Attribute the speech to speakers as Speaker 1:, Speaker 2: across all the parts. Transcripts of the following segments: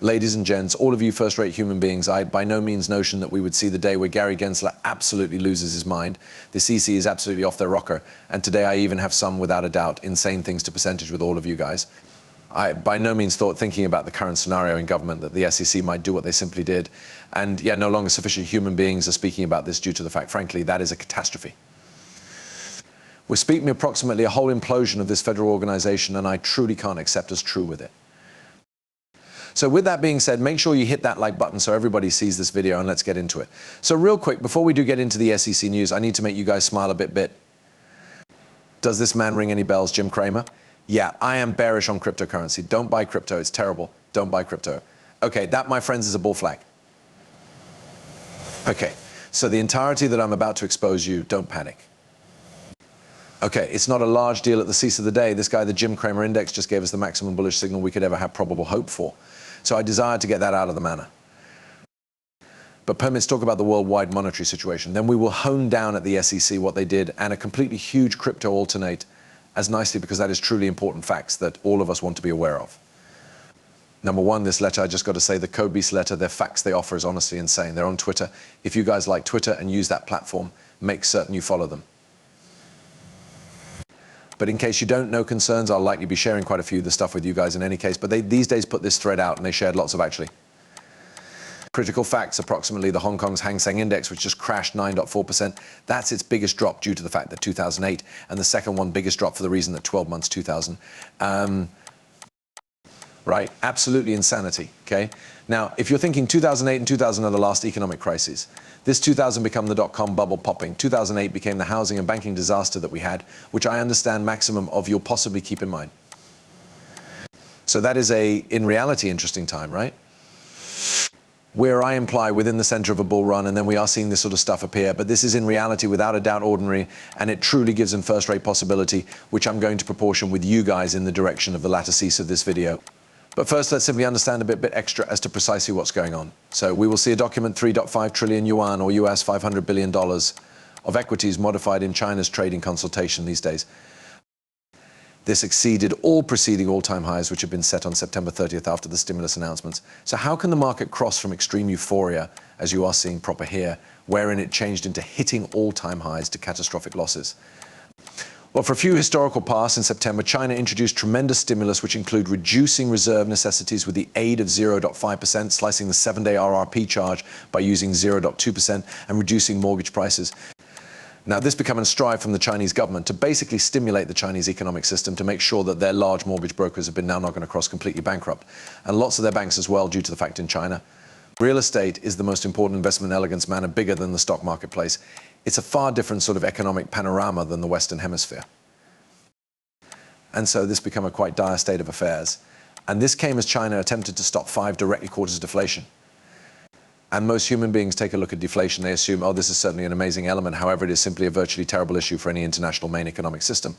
Speaker 1: Ladies and gents, all of you first-rate human beings, I by no means notion that we would see the day where Gary Gensler absolutely loses his mind. The CC is absolutely off their rocker, and today I even have some, without a doubt, insane things to percentage with all of you guys. I by no means thought, thinking about the current scenario in government, that the SEC might do what they simply did, and yet no longer sufficient human beings are speaking about this due to the fact, frankly, that is a catastrophe. We're speaking approximately a whole implosion of this federal organization, and I truly can't accept as true with it. So with that being said, make sure you hit that like button so everybody sees this video, and let's get into it. So real quick, before we do get into the SEC news, I need to make you guys smile a bit. Does this man ring any bells, Jim Cramer? Yeah, I am bearish on cryptocurrency. Don't buy crypto, it's terrible. Don't buy crypto. Okay, that, my friends, is a bull flag. Okay, so the entirety that I'm about to expose you, don't panic. Okay, it's not a large deal at the cease of the day. This guy, the Jim Cramer Index, just gave us the maximum bullish signal we could ever have probable hope for. So I desired to get that out of the manner. But permits talk about the worldwide monetary situation. Then we will hone down at the SEC what they did and a completely huge crypto alternate as nicely, because that is truly important facts that all of us want to be aware of. Number one, this letter, I just got to say, the Code Beast letter, their facts they offer is honestly insane. They're on Twitter. If you guys like Twitter and use that platform, make certain you follow them. But in case you don't know concerns, I'll likely be sharing quite a few of the stuff with you guys in any case. But they these days put this thread out, and they shared lots of actually critical facts. Approximately the Hong Kong's Hang Seng Index, which just crashed 9.4%. That's its biggest drop due to the fact that 2008, and the second one biggest drop for the reason that 12 months 2000. Right, absolutely insanity, okay? Now, if you're thinking 2008 and 2000 are the last economic crises, this 2000 became the dot-com bubble popping. 2008 became the housing and banking disaster that we had, which I understand maximum of you'll possibly keep in mind. So that is a, in reality, interesting time, right? Where I imply within the center of a bull run, and then we are seeing this sort of stuff appear, but this is in reality without a doubt ordinary, and it truly gives them first-rate possibility, which I'm going to proportion with you guys in the direction of the latter cease of this video. But first, let's simply understand a bit extra as to precisely what's going on. So we will see a document 3.5 trillion yuan, or US $500 billion, of equities modified in China's trading consultation these days. This exceeded all preceding all-time highs, which had been set on September 30th after the stimulus announcements. So how can the market cross from extreme euphoria, as you are seeing proper here, wherein it changed into hitting all-time highs, to catastrophic losses? Well, for a few historical pasts in September, China introduced tremendous stimulus, which include reducing reserve necessities with the aid of 0.5%, slicing the 7-day RRP charge by using 0.2%, and reducing mortgage prices. Now, this became a strive from the Chinese government to basically stimulate the Chinese economic system to make sure that their large mortgage brokers have been now not going to cross completely bankrupt. And lots of their banks as well, due to the fact in China, real estate is the most important investment in elegance manner, bigger than the stock marketplace. It's a far different sort of economic panorama than the Western Hemisphere. And so this became a quite dire state of affairs. And this came as China attempted to stop 5 directly causes deflation. And most human beings take a look at deflation, they assume, oh, this is certainly an amazing element. However, it is simply a virtually terrible issue for any international main economic system.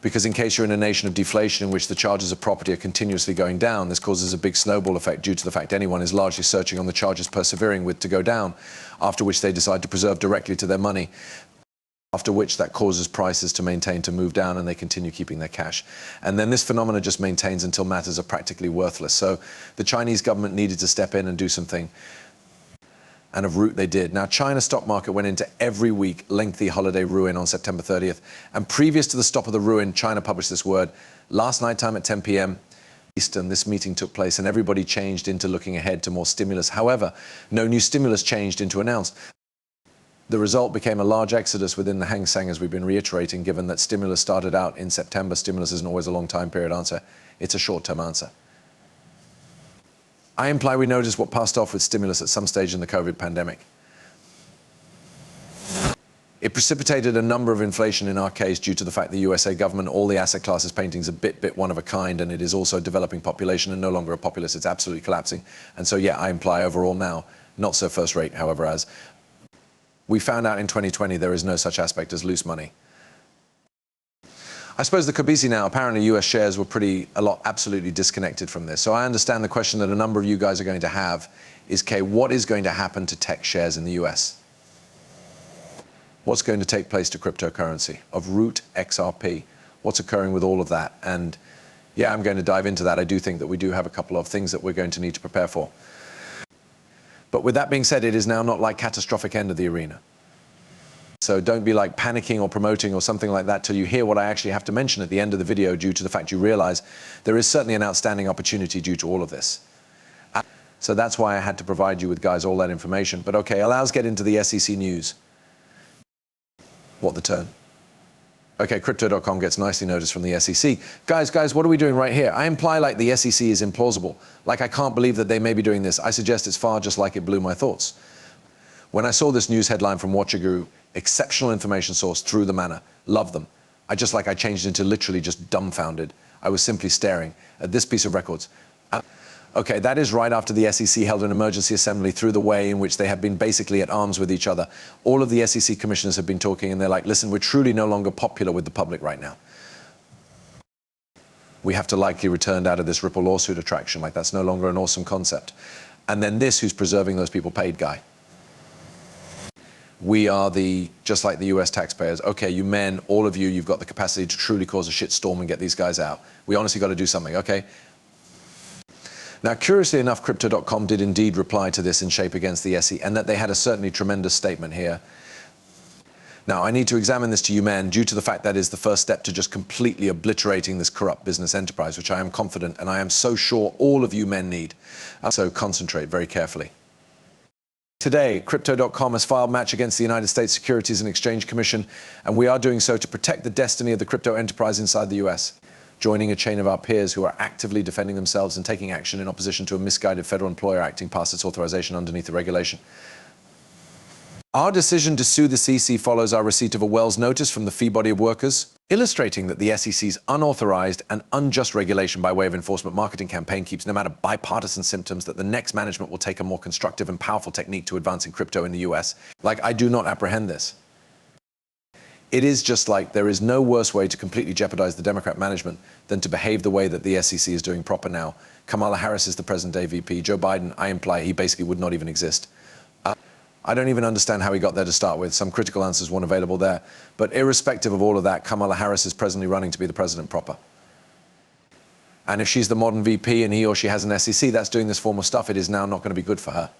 Speaker 1: Because in case you're in a nation of deflation in which the charges of property are continuously going down, this causes a big snowball effect due to the fact anyone is largely searching on the charges persevering with to go down, after which they decide to preserve directly to their money, after which that causes prices to maintain to move down, and they continue keeping their cash. And then this phenomena just maintains until matters are practically worthless. So the Chinese government needed to step in and do something. And of root they did. Now, China's stock market went into every week lengthy holiday ruin on September 30th. And previous to the stop of the ruin, China published this word. Last night time at 10 p.m. Eastern, this meeting took place, and everybody changed into looking ahead to more stimulus. However, no new stimulus changed into announced. The result became a large exodus within the Hang Seng, as we've been reiterating, given that stimulus started out in September. Stimulus isn't always a long time period answer. It's a short-term answer. I imply we noticed what passed off with stimulus at some stage in the COVID pandemic. It precipitated a number of inflation in our case due to the fact the USA government, all the asset classes painting's a bit one of a kind, and it is also a developing population and no longer a populace. It's absolutely collapsing. And so, yeah, I imply overall now, not so first rate, however, as we found out in 2020 there is no such aspect as loose money. I suppose the Kobisi now, apparently US shares were absolutely disconnected from this. So I understand the question that a number of you guys are going to have is, okay, what is going to happen to tech shares in the US? What's going to take place to cryptocurrency? Of root XRP? What's occurring with all of that? And Yeah, I'm going to dive into that. I do think that we do have a couple of things that we're going to need to prepare for. But with that being said, it is now not like catastrophic end of the arena. So don't be like panicking or promoting or something like that till you hear what I actually have to mention at the end of the video, due to the fact you realize there is certainly an outstanding opportunity due to all of this. So that's why I had to provide you with, guys, all that information. But okay, let's get into the SEC news. What the turn? Okay, crypto.com gets nicely noticed from the SEC. Guys, what are we doing right here? I imply like the SEC is implausible. Like I can't believe that they may be doing this. I suggest it's far just like it blew my thoughts. When I saw this news headline from Watcher Guru, exceptional information source through the manner, love them. I changed into literally just dumbfounded. I was simply staring at this piece of records. Okay, that is right after the SEC held an emergency assembly through the way in which they have been basically at arms with each other. All of the SEC commissioners have been talking and they're like, listen, we're truly no longer popular with the public right now. We have to likely return out of this Ripple lawsuit attraction. Like that's no longer an awesome concept. And then this, who's preserving those people paid guy. We are just like the US taxpayers. Okay, you men, all of you, you've got the capacity to truly cause a shitstorm and get these guys out. We honestly got to do something, okay? Now, curiously enough, crypto.com did indeed reply to this in shape against the SEC, and that they had a certainly tremendous statement here. Now, I need to examine this to you men due to the fact that is the first step to just completely obliterating this corrupt business enterprise, which I am confident and I am so sure all of you men need. So concentrate very carefully. Today, crypto.com has filed match against the United States Securities and Exchange Commission, and we are doing so to protect the destiny of the crypto enterprise inside the US, joining a chain of our peers who are actively defending themselves and taking action in opposition to a misguided federal employer acting past its authorization underneath the regulation. Our decision to sue the CC follows our receipt of a Wells notice from the fee body of workers, illustrating that the SEC's unauthorized and unjust regulation by way of enforcement marketing campaign keeps no matter bipartisan symptoms that the next management will take a more constructive and powerful technique to advancing crypto in the US. Like, I do not apprehend this. It is just like there is no worse way to completely jeopardize the Democrat management than to behave the way that the SEC is doing proper now. Kamala Harris is the present-day VP. Joe Biden, I imply he basically would not even exist. I don't even understand how he got there to start with. Some critical answers weren't available there. But irrespective of all of that, Kamala Harris is presently running to be the president proper. And if she's the modern VP and he or she has an SEC that's doing this form of stuff, it is now not going to be good for her.